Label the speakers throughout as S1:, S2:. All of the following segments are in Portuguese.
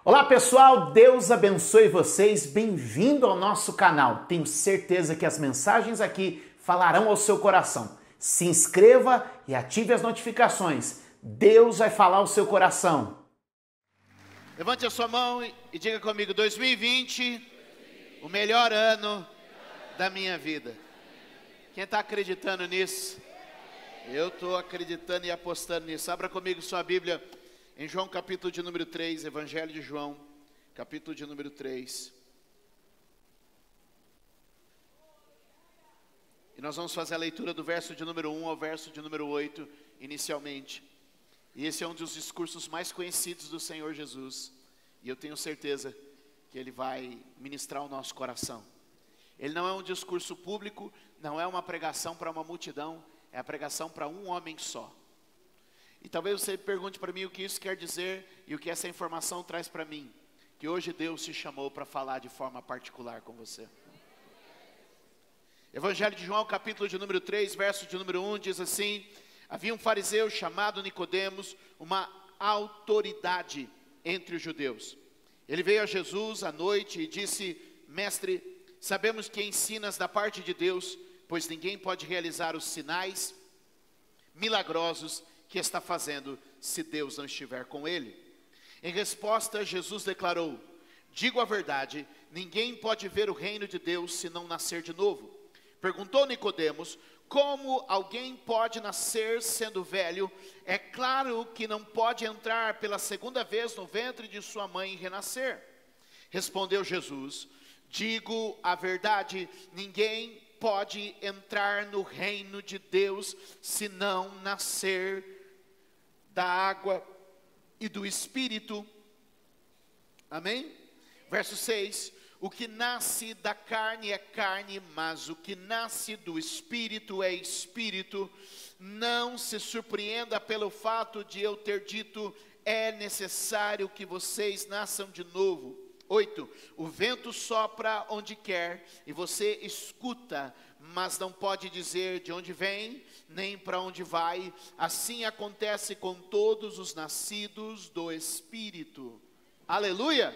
S1: Olá pessoal, Deus abençoe vocês, bem-vindo ao nosso canal. Tenho certeza que as mensagens aqui falarão ao seu coração. Se inscreva e ative as notificações. Deus vai falar ao seu coração.
S2: Levante a sua mão e diga comigo, 2020, o melhor ano da minha vida. Quem está acreditando nisso? Eu estou acreditando e apostando nisso. Abra comigo sua Bíblia em João capítulo de número 3, Evangelho de João, capítulo de número 3. E nós vamos fazer a leitura do verso de número 1 ao verso de número 8, inicialmente. E esse é um dos discursos mais conhecidos do Senhor Jesus. E eu tenho certeza que Ele vai ministrar o nosso coração. Ele não é um discurso público, não é uma pregação para uma multidão, é a pregação para um homem só. E talvez você pergunte para mim o que isso quer dizer e o que essa informação traz para mim. Que hoje Deus te chamou para falar de forma particular com você. Evangelho de João, capítulo de número 3, verso de número 1, diz assim: havia um fariseu chamado Nicodemos, uma autoridade entre os judeus. Ele veio a Jesus à noite e disse: Mestre, sabemos que ensinas da parte de Deus, pois ninguém pode realizar os sinais milagrosos que está fazendo, se Deus não estiver com ele. Em resposta, Jesus declarou: digo a verdade, ninguém pode ver o reino de Deus se não nascer de novo. Perguntou Nicodemos: como alguém pode nascer sendo velho? É claro que não pode entrar pela segunda vez no ventre de sua mãe e renascer. Respondeu Jesus: digo a verdade, ninguém pode entrar no reino de Deus se não nascer da água e do Espírito. Amém? Verso 6: o que nasce da carne é carne, mas o que nasce do Espírito é Espírito. Não se surpreenda pelo fato de eu ter dito: é necessário que vocês nasçam de novo. 8: o vento sopra onde quer e você escuta, mas não pode dizer de onde vem, nem para onde vai. Assim acontece com todos os nascidos do Espírito. Aleluia!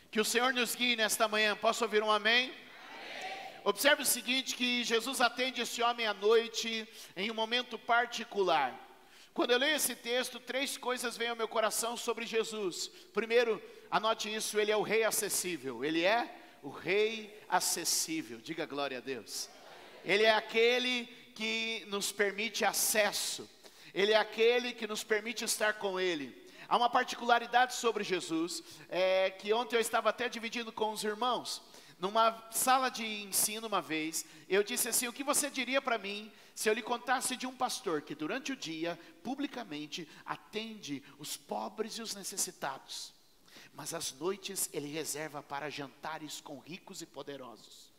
S2: Que o Senhor nos guie nesta manhã. Posso ouvir um amém? Amém. Observe o seguinte, que Jesus atende esse homem à noite em um momento particular. Quando eu leio esse texto, 3 coisas vêm ao meu coração sobre Jesus. Primeiro, anote isso, Ele é o Rei acessível. Ele é o Rei acessível. Diga glória a Deus. Ele é aquele que nos permite acesso. Ele é aquele que nos permite estar com Ele. Há uma particularidade sobre Jesus, que ontem eu estava até dividindo com os irmãos. Numa sala de ensino uma vez, eu disse assim: o que você diria para mim se eu lhe contasse de um pastor que durante o dia, publicamente, atende os pobres e os necessitados, mas às noites ele reserva para jantares com ricos e poderosos?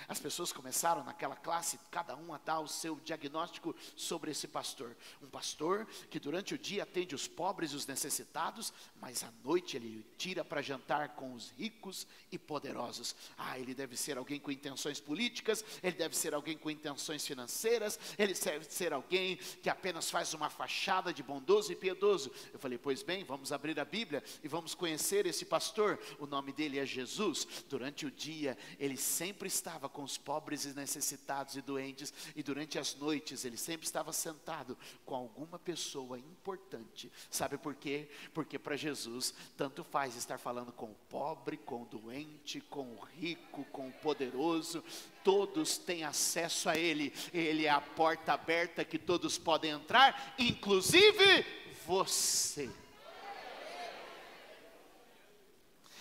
S2: As pessoas começaram naquela classe, cada um a dar o seu diagnóstico sobre esse pastor. Um pastor que durante o dia atende os pobres e os necessitados, mas à noite ele tira para jantar com os ricos e poderosos. Ele deve ser alguém com intenções políticas, ele deve ser alguém com intenções financeiras, ele deve ser alguém que apenas faz uma fachada de bondoso e piedoso. Eu falei: pois bem, vamos abrir a Bíblia e vamos conhecer esse pastor. O nome dele é Jesus. Durante o dia ele sempre estava com os pobres e necessitados e doentes, e durante as noites ele sempre estava sentado com alguma pessoa importante. Sabe por quê? Porque para Jesus tanto faz estar falando com o pobre, com o doente, com o rico, com o poderoso. Todos têm acesso a Ele. Ele é a porta aberta que todos podem entrar, inclusive você.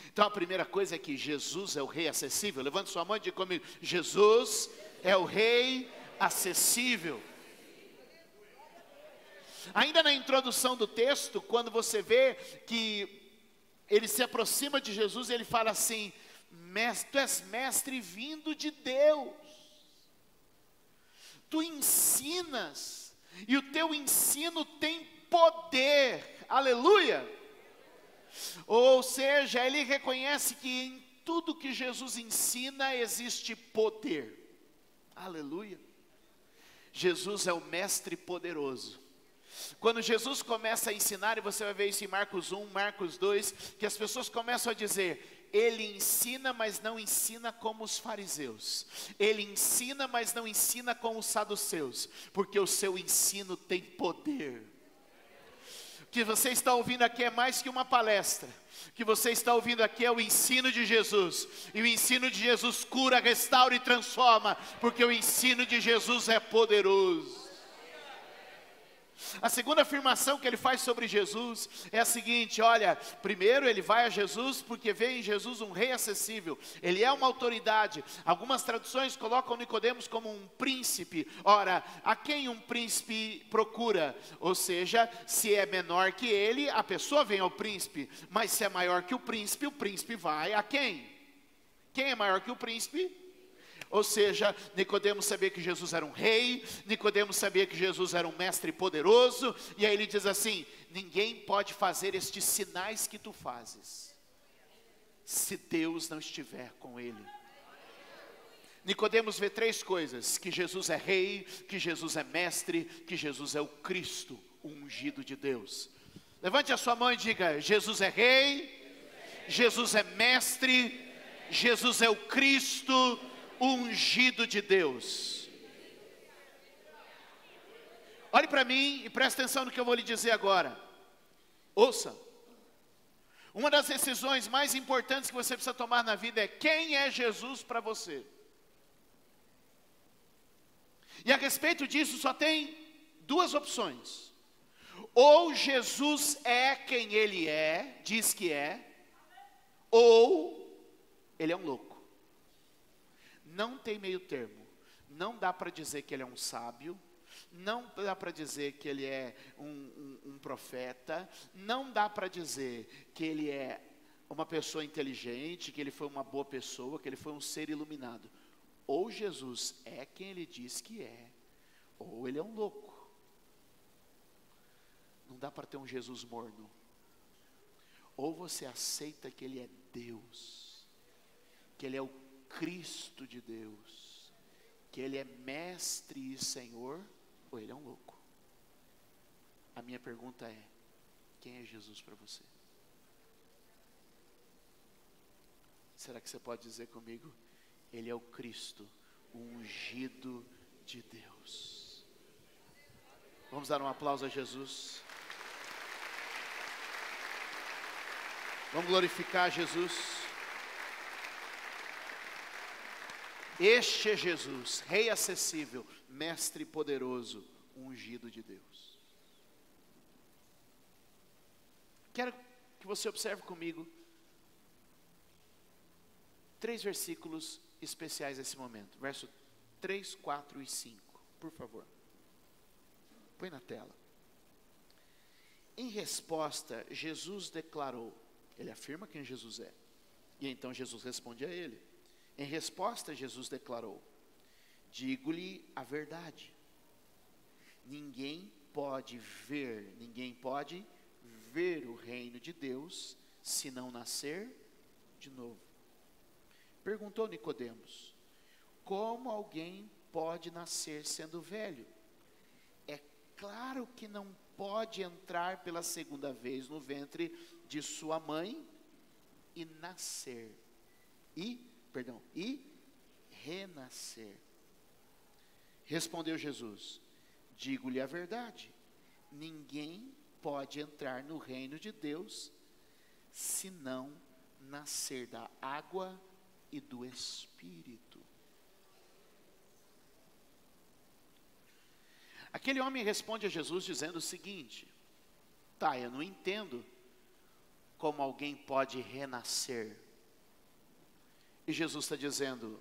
S2: Então a primeira coisa é que Jesus é o Rei acessível. Levante sua mão e diga comigo: Jesus é o Rei acessível. Ainda na introdução do texto, quando você vê que ele se aproxima de Jesus, ele fala assim: tu és mestre vindo de Deus. Tu ensinas, e o teu ensino tem poder. Aleluia! Ou seja, ele reconhece que em tudo que Jesus ensina existe poder. Aleluia! Jesus é o mestre poderoso. Quando Jesus começa a ensinar, e você vai ver isso em Marcos 1, Marcos 2, que as pessoas começam a dizer: ele ensina, mas não ensina como os fariseus. Ele ensina, mas não ensina como os saduceus, porque o seu ensino tem poder. O que você está ouvindo aqui é mais que uma palestra. O que você está ouvindo aqui é o ensino de Jesus. E o ensino de Jesus cura, restaura e transforma, porque o ensino de Jesus é poderoso. A segunda afirmação que ele faz sobre Jesus é a seguinte: olha, primeiro ele vai a Jesus porque vê em Jesus um rei acessível. Ele é uma autoridade. Algumas traduções colocam Nicodemos como um príncipe. Ora, a quem um príncipe procura? Ou seja, se é menor que ele, a pessoa vem ao príncipe. Mas se é maior que o príncipe vai a quem? Quem é maior que o príncipe? Ou seja, Nicodemos sabia que Jesus era um rei, Nicodemos sabia que Jesus era um mestre poderoso, e aí ele diz assim: ninguém pode fazer estes sinais que tu fazes, se Deus não estiver com ele. Nicodemos vê três coisas: que Jesus é rei, que Jesus é mestre, que Jesus é o Cristo, o ungido de Deus. Levante a sua mão e diga: Jesus é rei, Jesus é mestre, Jesus é o Cristo, ungido de Deus. Olhe para mim e preste atenção no que eu vou lhe dizer agora. Ouça. Uma das decisões mais importantes que você precisa tomar na vida é: quem é Jesus para você? E a respeito disso só tem duas opções: ou Jesus é quem ele é, diz que é, ou ele é um louco. Não tem meio termo. Não dá para dizer que ele é um sábio, não dá para dizer que ele é um profeta, não dá para dizer que ele é uma pessoa inteligente, que ele foi uma boa pessoa, que ele foi um ser iluminado. Ou Jesus é quem ele diz que é, ou ele é um louco. Não dá para ter um Jesus morno. Ou você aceita que ele é Deus, que ele é o Cristo de Deus, que ele é mestre e Senhor, ou ele é um louco. A minha pergunta é: quem é Jesus para você? Será que você pode dizer comigo: ele é o Cristo, o ungido de Deus? Vamos dar um aplauso a Jesus. Vamos glorificar Jesus. Este é Jesus, rei acessível, mestre poderoso, ungido de Deus. Quero que você observe comigo 3 versículos especiais nesse momento. Verso 3, 4 e 5, por favor. Põe na tela. Em resposta, Jesus declarou, ele afirma quem Jesus é. E então Jesus responde a ele. Em resposta, Jesus declarou: digo-lhe a verdade. Ninguém pode ver o reino de Deus se não nascer de novo. Perguntou Nicodemos: como alguém pode nascer sendo velho? É claro que não pode entrar pela segunda vez no ventre de sua mãe e nascer. E renascer. Respondeu Jesus: digo-lhe a verdade, ninguém pode entrar no reino de Deus se não nascer da água e do Espírito. Aquele homem responde a Jesus dizendo o seguinte: tá, eu não entendo como alguém pode renascer. E Jesus está dizendo: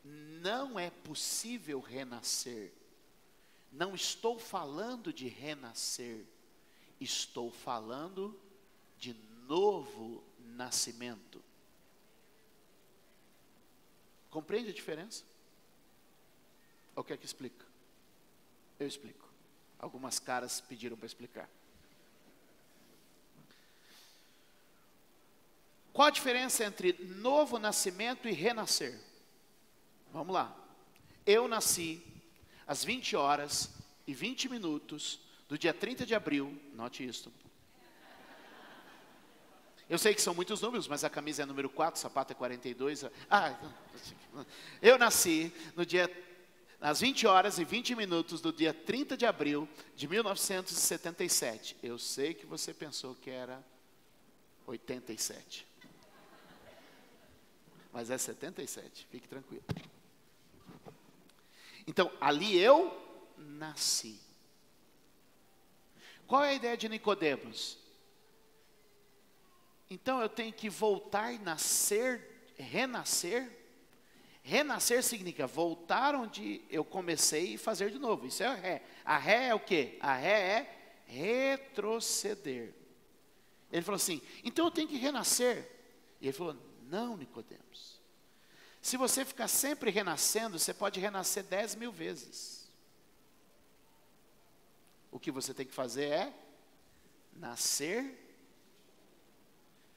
S2: não é possível renascer. Não estou falando de renascer, estou falando de novo nascimento. Compreende a diferença? Ou quer que explique? Eu explico. Algumas caras pediram para explicar. Qual a diferença entre novo nascimento e renascer? Vamos lá. Eu nasci às 20 horas e 20 minutos do dia 30 de abril, note isso. Eu sei que são muitos números, mas a camisa é número 4, o sapato é 42. Eu nasci no dia, às 20 horas e 20 minutos do dia 30 de abril de 1977. Eu sei que você pensou que era 87. Mas é 77, fique tranquilo. Então, ali eu nasci. Qual é a ideia de Nicodemos? Então eu tenho que voltar e nascer, renascer. Renascer significa voltar onde eu comecei e fazer de novo. Isso é a ré. A ré é o quê? A ré é retroceder. Ele falou assim, então eu tenho que renascer. E ele falou, não, Nicodemos. Se você ficar sempre renascendo, você pode renascer 10.000 vezes. O que você tem que fazer é nascer.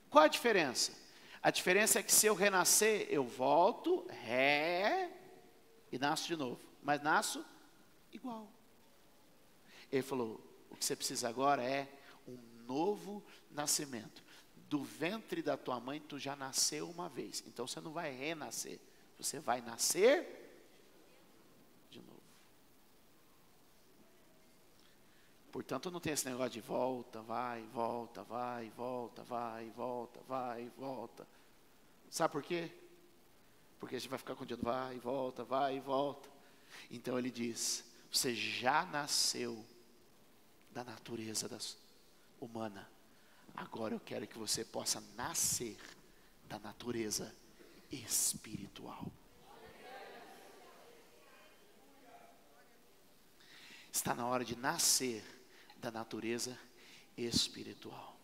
S2: Qual a diferença? A diferença é que se eu renascer, eu volto, e nasço de novo. Mas nasço igual. Ele falou, o que você precisa agora é um novo nascimento. Do ventre da tua mãe, tu já nasceu uma vez. Então você não vai renascer. Você vai nascer de novo. Portanto, não tem esse negócio de volta, vai, volta, vai, volta, vai, volta, vai, volta. Sabe por quê? Porque a gente vai ficar continuando, vai, volta, vai, volta. Então ele diz, você já nasceu da natureza humana. Agora eu quero que você possa nascer da natureza espiritual. Está na hora de nascer da natureza espiritual.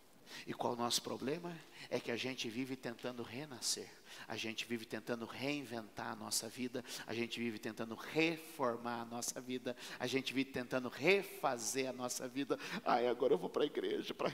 S2: E qual o nosso problema? É que a gente vive tentando renascer. A gente vive tentando reinventar a nossa vida. A gente vive tentando reformar a nossa vida. A gente vive tentando refazer a nossa vida. Ai, agora eu vou para a igreja para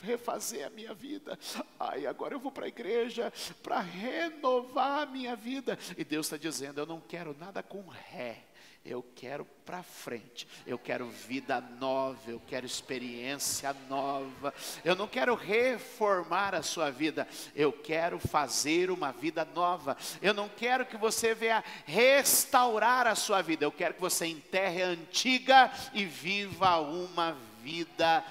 S2: refazer a minha vida. Ai, agora eu vou para a igreja para renovar a minha vida. E Deus está dizendo, eu não quero nada com ré. Eu quero para frente, eu quero vida nova, eu quero experiência nova. Eu não quero reformar a sua vida, eu quero fazer uma vida nova. Eu não quero que você venha restaurar a sua vida, eu quero que você enterre a antiga e viva uma vida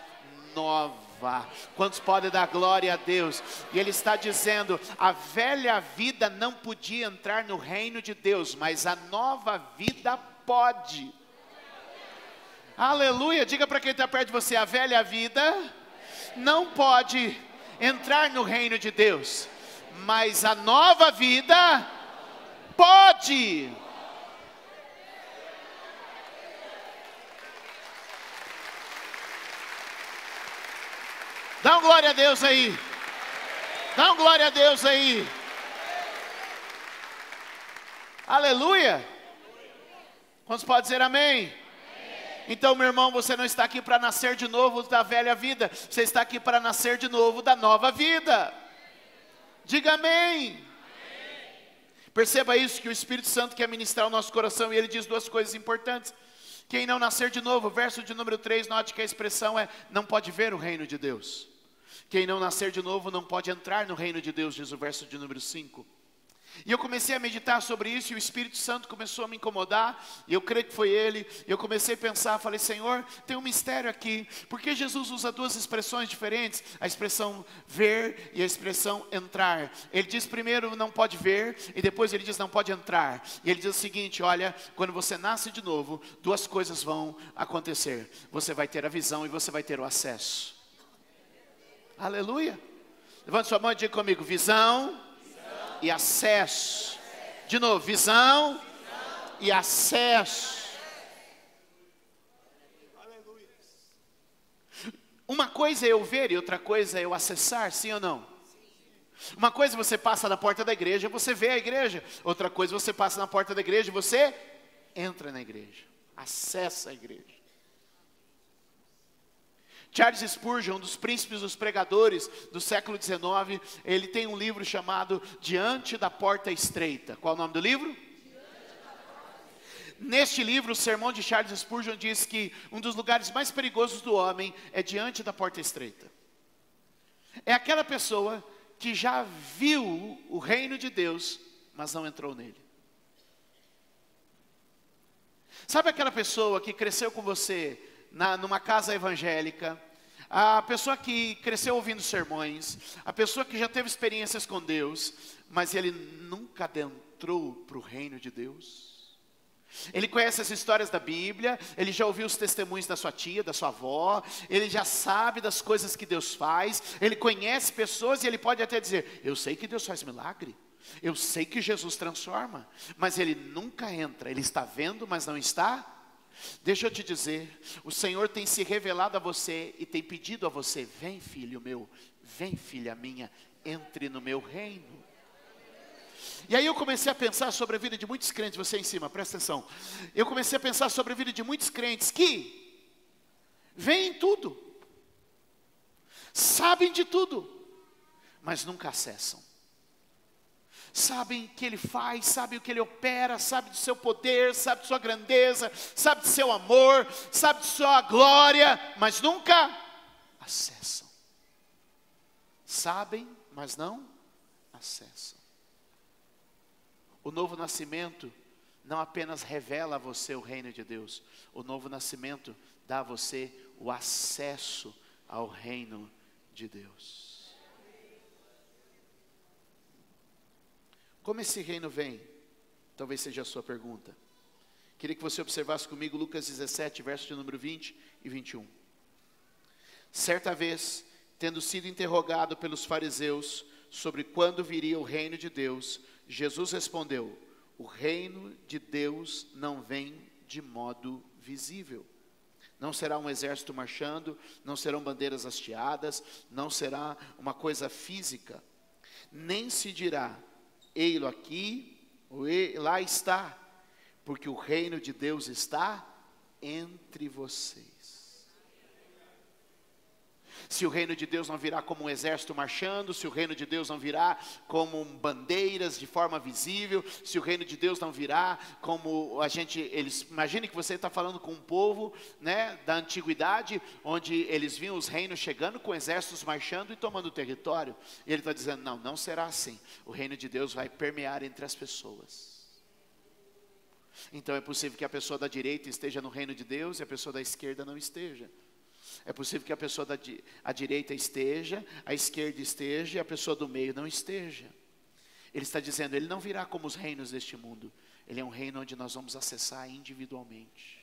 S2: nova. Quantos podem dar glória a Deus? E ele está dizendo, a velha vida não podia entrar no reino de Deus, mas a nova vida pode. Aleluia, diga para quem está perto de você, a velha vida não pode entrar no reino de Deus, mas a nova vida pode. Dá um glória a Deus aí. Dá um glória a Deus aí. Aleluia. Quantos podem dizer amém? Então, meu irmão, você não está aqui para nascer de novo da velha vida. Você está aqui para nascer de novo da nova vida. Diga amém. Perceba isso, que o Espírito Santo quer ministrar o nosso coração. E ele diz duas coisas importantes. Quem não nascer de novo, verso de número 3, note que a expressão é, não pode ver o reino de Deus. Quem não nascer de novo não pode entrar no reino de Deus, diz o verso de número 5. E eu comecei a meditar sobre isso, e o Espírito Santo começou a me incomodar, e eu creio que foi ele, e eu comecei a pensar, falei, Senhor, tem um mistério aqui, porque Jesus usa duas expressões diferentes, a expressão ver e a expressão entrar. Ele diz primeiro não pode ver, e depois ele diz não pode entrar. E ele diz o seguinte, olha, quando você nasce de novo, duas coisas vão acontecer, você vai ter a visão e você vai ter o acesso. Aleluia. Levante sua mão e diga comigo, visão e acesso. De novo, visão e acesso. Uma coisa é eu ver e outra coisa é eu acessar, sim ou não? Uma coisa você passa na porta da igreja, você vê a igreja. Outra coisa você passa na porta da igreja e você entra na igreja, acessa a igreja. Charles Spurgeon, um dos príncipes dos pregadores do século XIX, ele tem um livro chamado Diante da Porta Estreita. Qual é o nome do livro? Neste livro, o Sermão de Charles Spurgeon diz que um dos lugares mais perigosos do homem é diante da porta estreita. É aquela pessoa que já viu o reino de Deus, mas não entrou nele. Sabe aquela pessoa que cresceu com você numa casa evangélica, a pessoa que cresceu ouvindo sermões, a pessoa que já teve experiências com Deus, mas ele nunca adentrou para o reino de Deus? Ele conhece as histórias da Bíblia, ele já ouviu os testemunhos da sua tia, da sua avó, ele já sabe das coisas que Deus faz, ele conhece pessoas e ele pode até dizer, eu sei que Deus faz milagre, eu sei que Jesus transforma, mas ele nunca entra, ele está vendo, mas não está. Deixa eu te dizer, o Senhor tem se revelado a você e tem pedido a você, vem filho meu, vem filha minha, entre no meu reino. E aí eu comecei a pensar sobre a vida de muitos crentes, você aí em cima, presta atenção. Eu comecei a pensar sobre a vida de muitos crentes que veem tudo, sabem de tudo, mas nunca acessam. Sabem o que Ele faz, sabem o que Ele opera, sabem do seu poder, sabem de sua grandeza, sabem do seu amor, sabem de sua glória, mas nunca acessam. Sabem, mas não acessam. O novo nascimento não apenas revela a você o reino de Deus, o novo nascimento dá a você o acesso ao reino de Deus. Como esse reino vem? Talvez seja a sua pergunta. Queria que você observasse comigo Lucas 17, versos de número 20 e 21. Certa vez, tendo sido interrogado pelos fariseus sobre quando viria o reino de Deus, Jesus respondeu, o reino de Deus não vem de modo visível. Não será um exército marchando, não serão bandeiras hasteadas, não será uma coisa física. Nem se dirá, ei-lo aqui, ou lá está, porque o reino de Deus está entre vocês. Se o reino de Deus não virá como um exército marchando, se o reino de Deus não virá como bandeiras de forma visível, se o reino de Deus não virá como imagine que você está falando com um povo, né, da antiguidade, onde eles viam os reinos chegando com exércitos marchando e tomando território, e ele está dizendo, não será assim, o reino de Deus vai permear entre as pessoas. Então é possível que a pessoa da direita esteja no reino de Deus e a pessoa da esquerda não esteja. É possível que a pessoa à direita esteja, a esquerda esteja e a pessoa do meio não esteja. Ele está dizendo, ele não virá como os reinos deste mundo. Ele é um reino onde nós vamos acessar individualmente.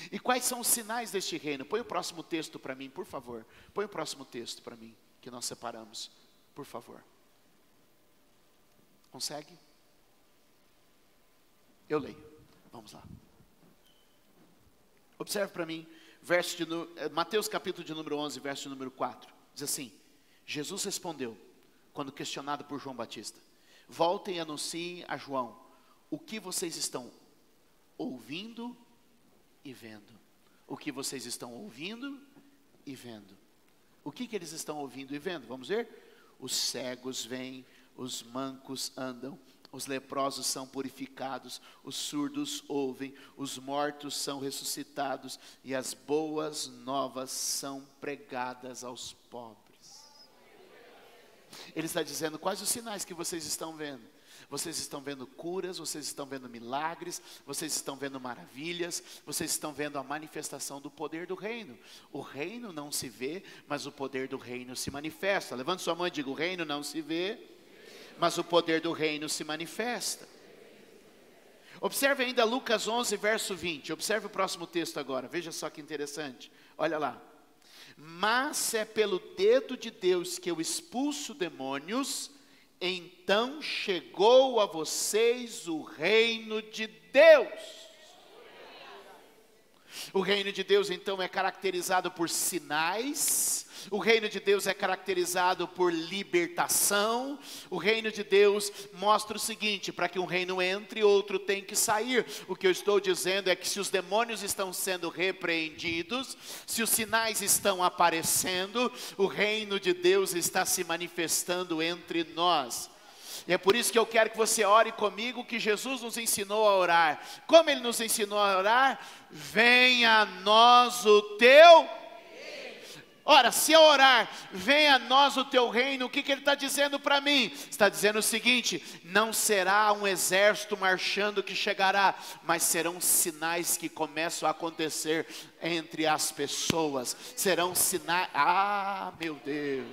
S2: E quais são os sinais deste reino? Põe o próximo texto para mim, por favor. Põe o próximo texto para mim, que nós separamos, por favor. Consegue? Eu leio. Vamos lá. Observe para mim. Mateus capítulo de número 11, verso de número 4, diz assim, Jesus respondeu, quando questionado por João Batista, voltem e anunciem a João, o que vocês estão ouvindo e vendo. O que vocês estão ouvindo e vendo. O que eles estão ouvindo e vendo? Vamos ver? Os cegos vêm, os mancos andam, os leprosos são purificados, os surdos ouvem, os mortos são ressuscitados e as boas novas são pregadas aos pobres. Ele está dizendo quais os sinais que vocês estão vendo. Vocês estão vendo curas, vocês estão vendo milagres, vocês estão vendo maravilhas, vocês estão vendo a manifestação do poder do reino. O reino não se vê, mas o poder do reino se manifesta. Levante sua mão e diga, o reino não se vê, mas o poder do reino se manifesta. Observe ainda Lucas 11, verso 20. Observe o próximo texto agora. Veja só que interessante. Olha lá. Mas é pelo dedo de Deus que eu expulso demônios, então chegou a vocês o reino de Deus. O reino de Deus então é caracterizado por sinais. O reino de Deus é caracterizado por libertação. O reino de Deus mostra o seguinte, para que um reino entre, outro tem que sair. O que eu estou dizendo é que se os demônios estão sendo repreendidos, se os sinais estão aparecendo, o reino de Deus está se manifestando entre nós. E é por isso que eu quero que você ore comigo, que Jesus nos ensinou a orar. Como Ele nos ensinou a orar? Venha a nós o teu... Ora, se eu orar, venha a nós o teu reino, o que Ele está dizendo para mim? Está dizendo o seguinte: não será um exército marchando que chegará, mas serão sinais que começam a acontecer entre as pessoas. Serão sinais, meu Deus.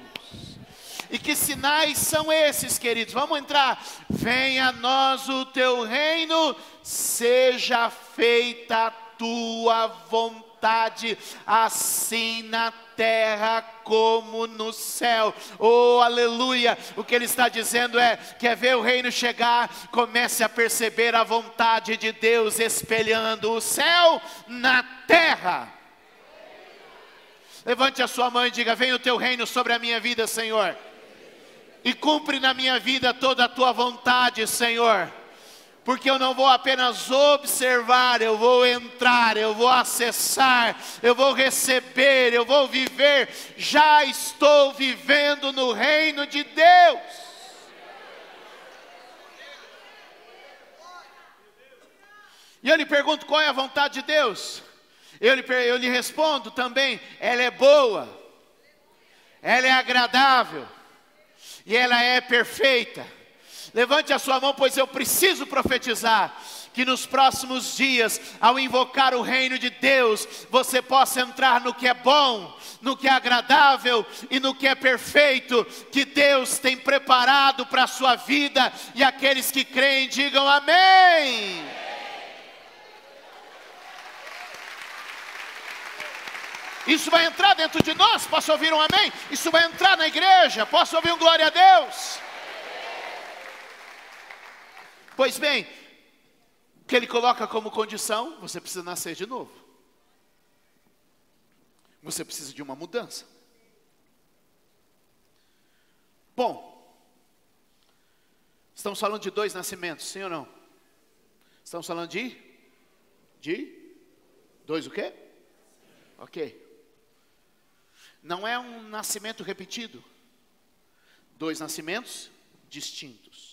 S2: E que sinais são esses, queridos? Vamos entrar. Venha a nós o teu reino, seja feita a tua vontade, assim na terra como no céu. Oh, aleluia. O que Ele está dizendo é: quer ver o reino chegar? Comece a perceber a vontade de Deus espelhando o céu na terra. Levante a sua mão e diga: venha o teu reino sobre a minha vida, Senhor, e cumpre na minha vida toda a tua vontade, Senhor. Porque eu não vou apenas observar, eu vou entrar, eu vou acessar, eu vou receber, eu vou viver. Já estou vivendo no reino de Deus. E eu lhe pergunto: qual é a vontade de Deus? Eu lhe respondo também: ela é boa, ela é agradável e ela é perfeita. Levante a sua mão, pois eu preciso profetizar que nos próximos dias, ao invocar o reino de Deus, você possa entrar no que é bom, no que é agradável e no que é perfeito, que Deus tem preparado para a sua vida. E aqueles que creem, digam amém. Isso vai entrar dentro de nós, posso ouvir um amém? Isso vai entrar na igreja, posso ouvir um glória a Deus? Pois bem, o que Ele coloca como condição? Você precisa nascer de novo. Você precisa de uma mudança. Bom, estamos falando de 2 nascimentos, sim ou não? Estamos falando de 2 o quê? Ok. Não é um nascimento repetido. 2 nascimentos distintos.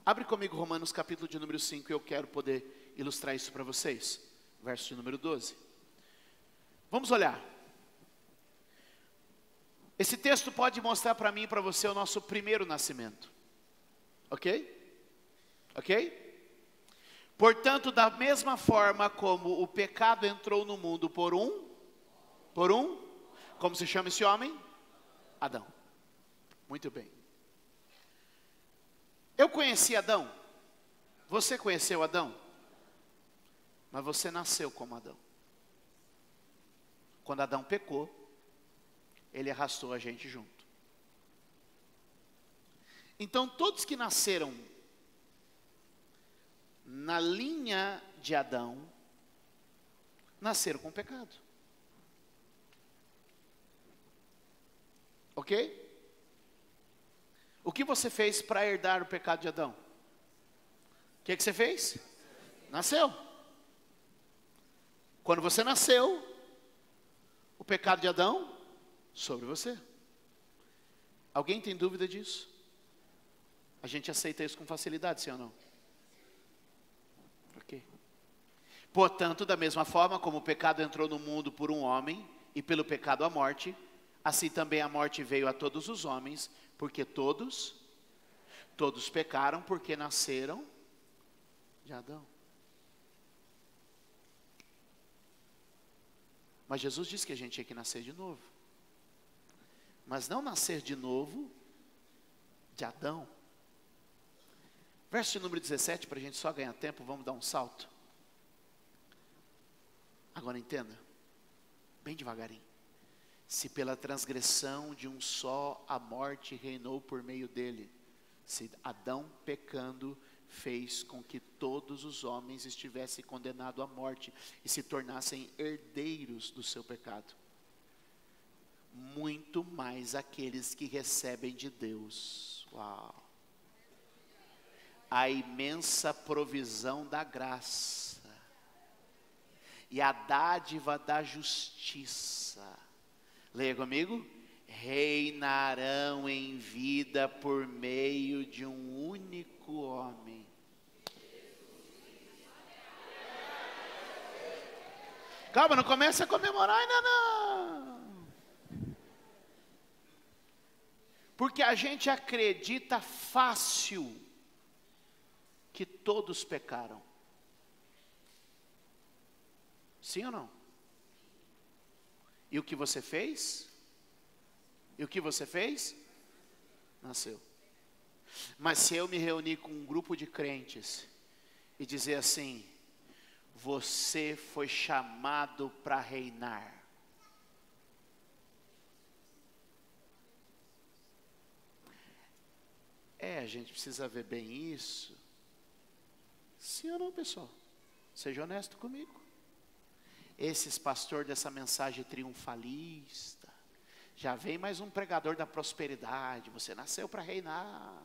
S2: Abre comigo Romanos capítulo de número 5, e eu quero poder ilustrar isso para vocês. Verso de número 12. Vamos olhar. Esse texto pode mostrar para mim e para você o nosso primeiro nascimento. Ok? Ok? Portanto, da mesma forma como o pecado entrou no mundo por um, como se chama esse homem? Adão. Muito bem. Eu conheci Adão. Você conheceu Adão? Mas você nasceu como Adão. Quando Adão pecou, ele arrastou a gente junto. Então todos que nasceram na linha de Adão, nasceram com pecado. Ok? O que você fez para herdar o pecado de Adão? O que você fez? Nasceu. Quando você nasceu, o pecado de Adão sobre você. Alguém tem dúvida disso? A gente aceita isso com facilidade, sim ou não? Ok. Portanto, da mesma forma como o pecado entrou no mundo por um homem, e pelo pecado a morte, assim também a morte veio a todos os homens, porque todos pecaram, porque nasceram de Adão. Mas Jesus disse que a gente tinha que nascer de novo. Mas não nascer de novo de Adão. Verso número 17, para a gente só ganhar tempo, vamos dar um salto. Agora entenda, bem devagarinho. Se pela transgressão de um só a morte reinou por meio dele, se Adão pecando fez com que todos os homens estivessem condenados à morte e se tornassem herdeiros do seu pecado, muito mais aqueles que recebem de Deus. Uau! A imensa provisão da graça e a dádiva da justiça. Leia comigo. reinarão em vida por meio de um único homem. Calma, não começa a comemorar ainda não. Porque a gente acredita fácil que todos pecaram. Sim ou não? E o que você fez? E o que você fez? Nasceu. Mas se eu me reunir com um grupo de crentes e dizer assim: você foi chamado para reinar. A gente precisa ver bem isso. Sim ou não, pessoal? Seja honesto comigo. Esses pastores dessa mensagem triunfalista, já vem mais um pregador da prosperidade, você nasceu para reinar.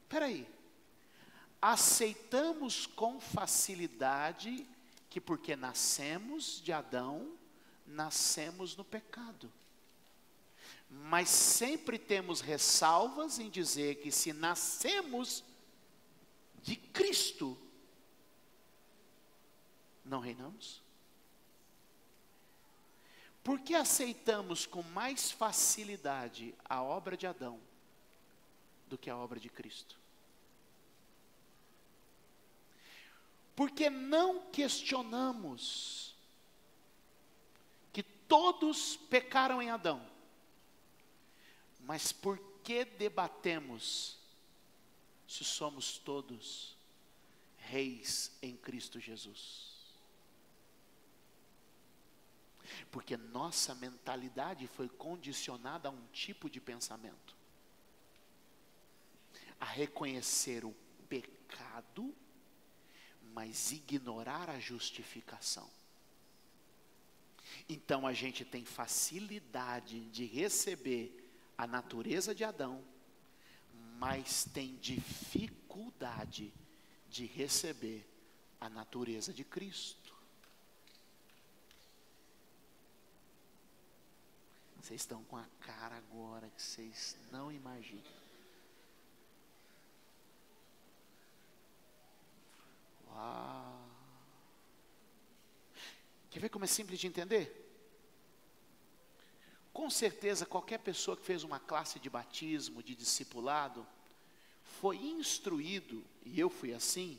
S2: Espera aí. Aceitamos com facilidade que porque nascemos de Adão, nascemos no pecado. Mas sempre temos ressalvas em dizer que se nascemos de Cristo, não reinamos? Por que aceitamos com mais facilidade a obra de Adão do que a obra de Cristo? Porque não questionamos que todos pecaram em Adão, mas por que debatemos se somos todos reis em Cristo Jesus? Porque nossa mentalidade foi condicionada a um tipo de pensamento, a reconhecer o pecado, mas ignorar a justificação. Então a gente tem facilidade de receber a natureza de Adão, mas tem dificuldade de receber a natureza de Cristo. Vocês estão com a cara agora que vocês não imaginam. Uau! Quer ver como é simples de entender? Com certeza qualquer pessoa que fez uma classe de batismo, de discipulado, foi instruído, e eu fui assim,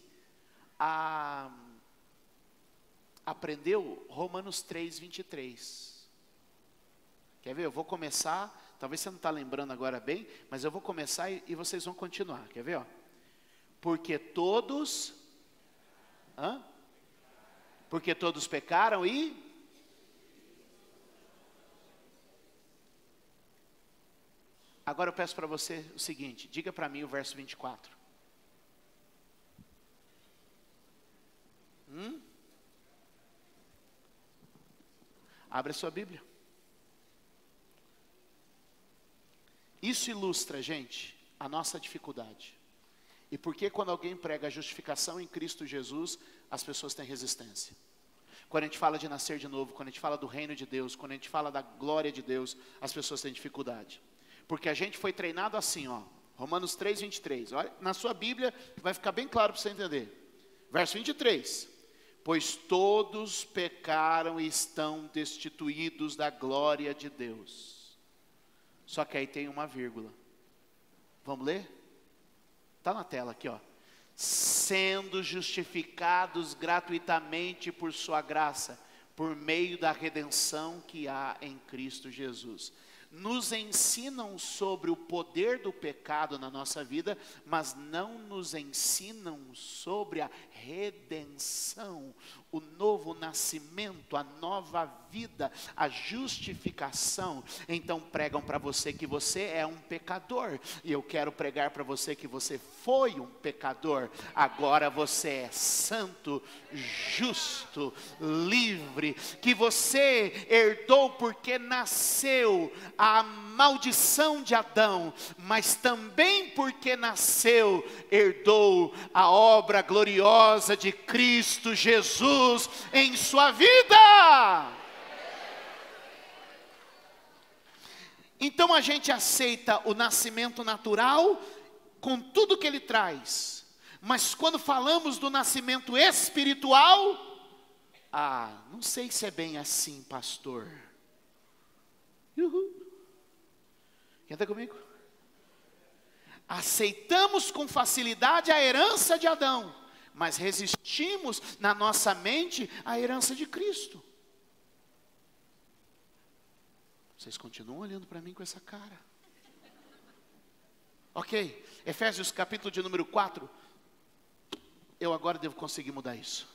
S2: aprendeu Romanos 3, 23. Quer ver? Eu vou começar, talvez você não está lembrando agora bem, mas eu vou começar e vocês vão continuar. Quer ver? Ó? Porque todos pecaram e... Agora eu peço para você o seguinte, diga para mim o verso 24. Abre a sua Bíblia. Isso ilustra, gente, a nossa dificuldade. E por que quando alguém prega a justificação em Cristo Jesus, as pessoas têm resistência? Quando a gente fala de nascer de novo, quando a gente fala do reino de Deus, quando a gente fala da glória de Deus, as pessoas têm dificuldade. Porque a gente foi treinado assim, ó, Romanos 3, 23. Olha, na sua Bíblia vai ficar bem claro para você entender. Verso 23. Pois todos pecaram e estão destituídos da glória de Deus. Só que aí tem uma vírgula. Vamos ler? Está na tela aqui, ó. Sendo justificados gratuitamente por sua graça, por meio da redenção que há em Cristo Jesus. Nos ensinam sobre o poder do pecado na nossa vida, mas não nos ensinam sobre a redenção, o novo nascimento, a nova vida, a justificação. Então pregam para você que você é um pecador, e eu quero pregar para você que você foi um pecador, agora você é santo, justo, livre, que você herdou porque nasceu a maldição de Adão, mas também porque nasceu, herdou a obra gloriosa de Cristo Jesus em sua vida. Então a gente aceita o nascimento natural com tudo que ele traz. Mas quando falamos do nascimento espiritual, não sei se é bem assim, pastor. Uhul. Quem está comigo? Aceitamos com facilidade a herança de Adão, mas resistimos na nossa mente à herança de Cristo. Vocês continuam olhando para mim com essa cara. Ok, Efésios capítulo de número 4. Eu agora devo conseguir mudar isso.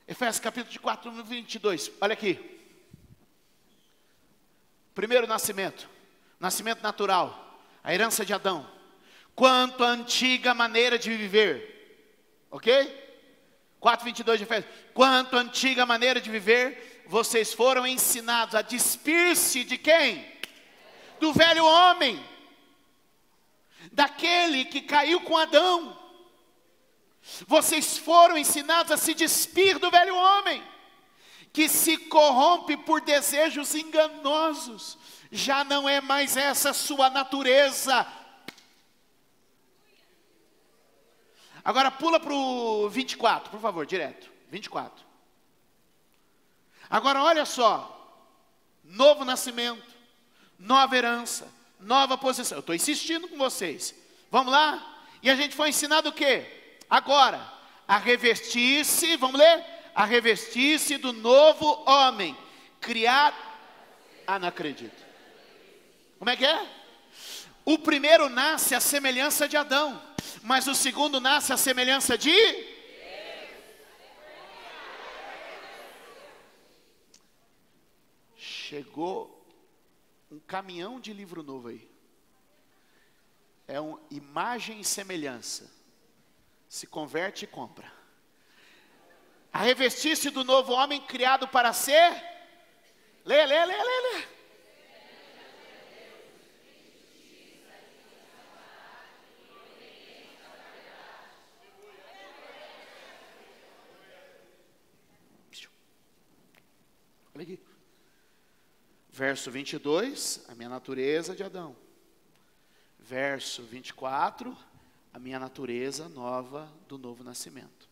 S2: Efésios capítulo de 4, número 22. Olha aqui. Primeiro nascimento natural, a herança de Adão. Quanto à antiga maneira de viver. Ok? 4:22 de Efésios. Quanto à antiga maneira de viver, vocês foram ensinados a despir-se de quem? Do velho homem. Daquele que caiu com Adão. Vocês foram ensinados a se despir do velho homem, que se corrompe por desejos enganosos. Já não é mais essa sua natureza. Agora pula para o 24, por favor, direto. 24. Agora olha só. Novo nascimento, nova herança, nova posição. Eu estou insistindo com vocês. Vamos lá? E a gente foi ensinado o quê? Agora, a revestir-se, vamos ler? A revestir-se do novo homem, criado... não acredito. Como é que é? O primeiro nasce à semelhança de Adão, mas o segundo nasce à semelhança de... Chegou um caminhão de livro novo aí. É imagem e semelhança. Se converte e compra. A revestir-se do novo homem criado para ser... Lê. Olha aqui. Verso 22, a minha natureza de Adão. Verso 24, a minha natureza nova do novo nascimento.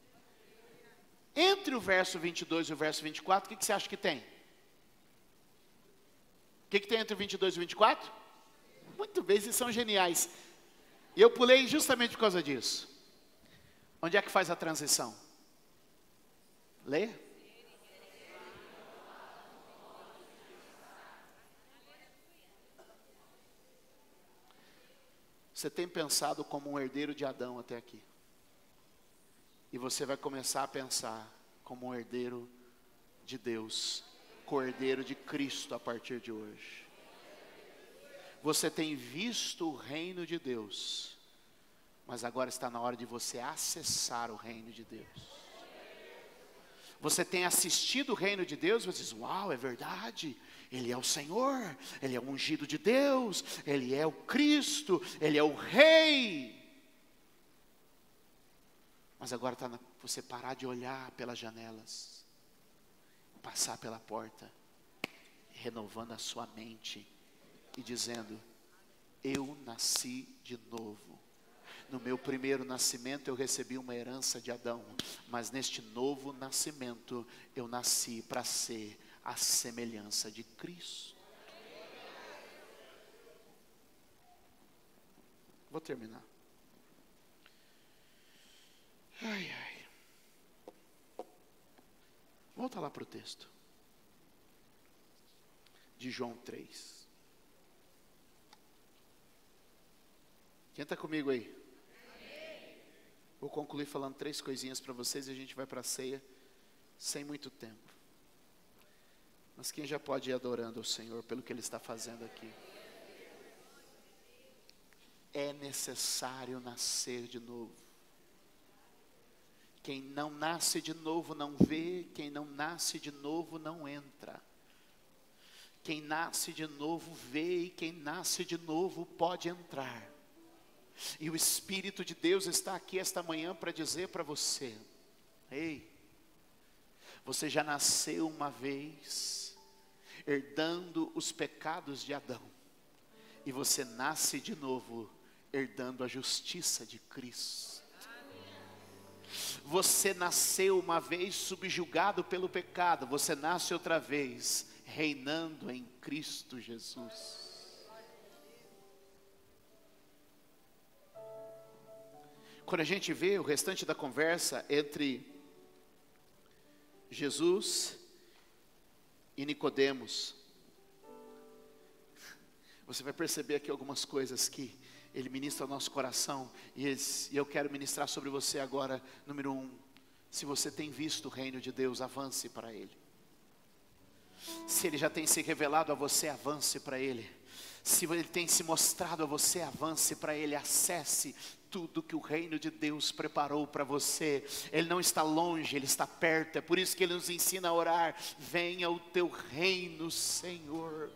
S2: Entre o verso 22 e o verso 24, o que você acha que tem? O que tem entre o 22 e o 24? Muito bem, vocês são geniais. E eu pulei justamente por causa disso. Onde é que faz a transição? Lê. Você tem pensado como um herdeiro de Adão até aqui. E você vai começar a pensar como um herdeiro de Deus, cordeiro de Cristo a partir de hoje. Você tem visto o reino de Deus, mas agora está na hora de você acessar o reino de Deus. Você tem assistido o reino de Deus, você diz, uau, é verdade, Ele é o Senhor, Ele é o ungido de Deus, Ele é o Cristo, Ele é o Rei. Mas agora está na você parar de olhar pelas janelas, passar pela porta, renovando a sua mente e dizendo, eu nasci de novo. No meu primeiro nascimento eu recebi uma herança de Adão, mas neste novo nascimento eu nasci para ser a semelhança de Cristo. Vou terminar. Volta lá para o texto de João 3. Quem está comigo aí? Vou concluir falando 3 coisinhas para vocês e a gente vai para a ceia sem muito tempo. Mas quem já pode ir adorando ao Senhor pelo que Ele está fazendo aqui? É necessário nascer de novo. Quem não nasce de novo não vê, quem não nasce de novo não entra. Quem nasce de novo vê e quem nasce de novo pode entrar. E o Espírito de Deus está aqui esta manhã para dizer para você, ei, você já nasceu uma vez, herdando os pecados de Adão. E você nasce de novo, herdando a justiça de Cristo. Você nasceu uma vez subjugado pelo pecado, você nasce outra vez reinando em Cristo Jesus. Quando a gente vê o restante da conversa entre Jesus e Nicodemos, você vai perceber aqui algumas coisas que ele ministra ao nosso coração, e eu quero ministrar sobre você agora. Número 1, se você tem visto o reino de Deus, avance para Ele. Se Ele já tem se revelado a você, avance para Ele. Se Ele tem se mostrado a você, avance para Ele, acesse tudo que o reino de Deus preparou para você. Ele não está longe, Ele está perto. É por isso que Ele nos ensina a orar: venha o teu reino, Senhor.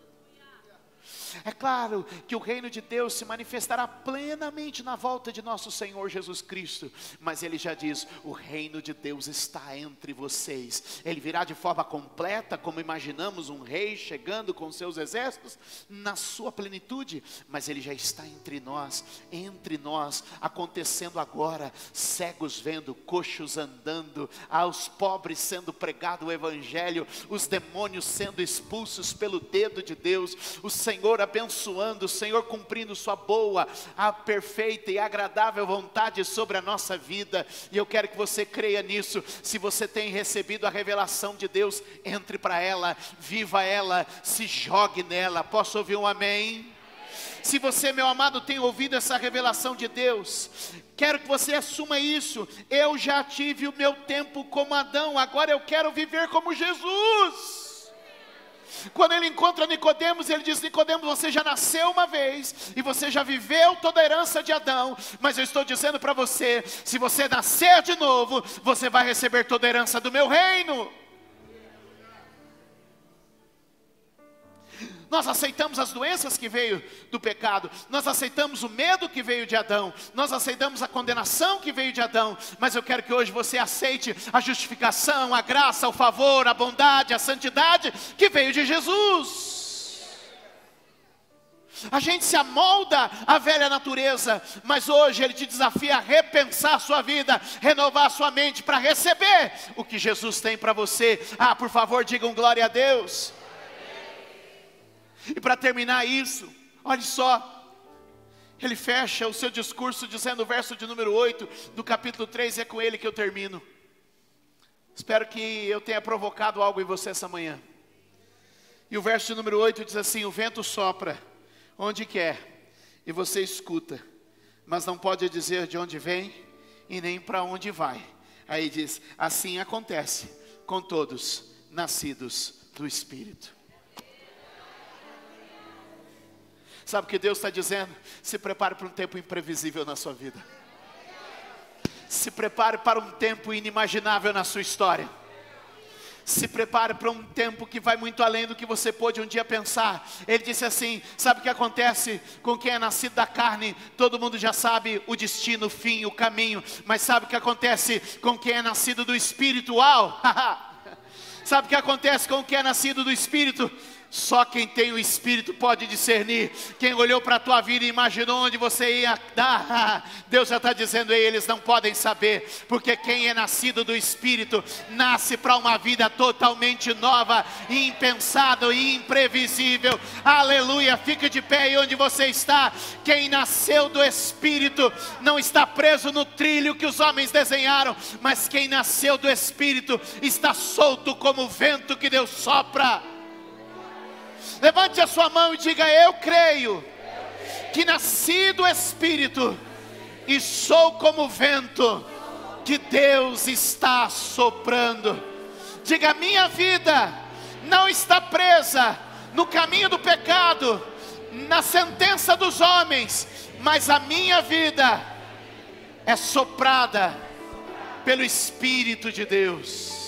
S2: É claro que o reino de Deus se manifestará plenamente na volta de nosso Senhor Jesus Cristo, mas Ele já diz: o reino de Deus está entre vocês. Ele virá de forma completa, como imaginamos um rei chegando com seus exércitos, na sua plenitude, mas Ele já está entre nós, acontecendo agora. Cegos vendo, coxos andando, aos pobres sendo pregado o evangelho, os demônios sendo expulsos pelo dedo de Deus, o Senhor abençoando, o Senhor cumprindo sua boa, a perfeita e agradável vontade sobre a nossa vida. E eu quero que você creia nisso. Se você tem recebido a revelação de Deus, entre para ela, viva ela, se jogue nela. Posso ouvir um amém? Se você, meu amado, tem ouvido essa revelação de Deus, quero que você assuma isso. Eu já tive o meu tempo como Adão, agora eu quero viver como Jesus. Quando ele encontra Nicodemos, ele diz: Nicodemos, você já nasceu uma vez, e você já viveu toda a herança de Adão, mas eu estou dizendo para você, se você nascer de novo, você vai receber toda a herança do meu reino. Nós aceitamos as doenças que veio do pecado, nós aceitamos o medo que veio de Adão, nós aceitamos a condenação que veio de Adão, mas eu quero que hoje você aceite a justificação, a graça, o favor, a bondade, a santidade que veio de Jesus. A gente se amolda à velha natureza, mas hoje Ele te desafia a repensar a sua vida, renovar a sua mente para receber o que Jesus tem para você. Por favor, digam glória a Deus. E para terminar isso, olha só, ele fecha o seu discurso dizendo, o verso de número 8 do capítulo 3, é com ele que eu termino. Espero que eu tenha provocado algo em você essa manhã. E o verso de número 8 diz assim: o vento sopra onde quer, e você escuta, mas não pode dizer de onde vem e nem para onde vai. Aí diz: assim acontece com todos nascidos do Espírito. Sabe o que Deus está dizendo? Se prepare para um tempo imprevisível na sua vida. Se prepare para um tempo inimaginável na sua história. Se prepare para um tempo que vai muito além do que você pôde um dia pensar. Ele disse assim: sabe o que acontece com quem é nascido da carne? Todo mundo já sabe o destino, o fim, o caminho. Mas sabe o que acontece com quem é nascido do Espírito? Uau! Sabe o que acontece com quem é nascido do Espírito? Só quem tem o Espírito pode discernir. Quem olhou para a tua vida e imaginou onde você ia dar, Deus já está dizendo: ei, eles não podem saber. Porque quem é nascido do Espírito nasce para uma vida totalmente nova, impensado e imprevisível. Aleluia, fica de pé aí onde você está. Quem nasceu do Espírito não está preso no trilho que os homens desenharam, mas quem nasceu do Espírito está solto como o vento que Deus sopra. Levante a sua mão e diga: eu creio que nasci do Espírito e sou como o vento que Deus está soprando. Diga: minha vida não está presa no caminho do pecado, na sentença dos homens, mas a minha vida é soprada pelo Espírito de Deus.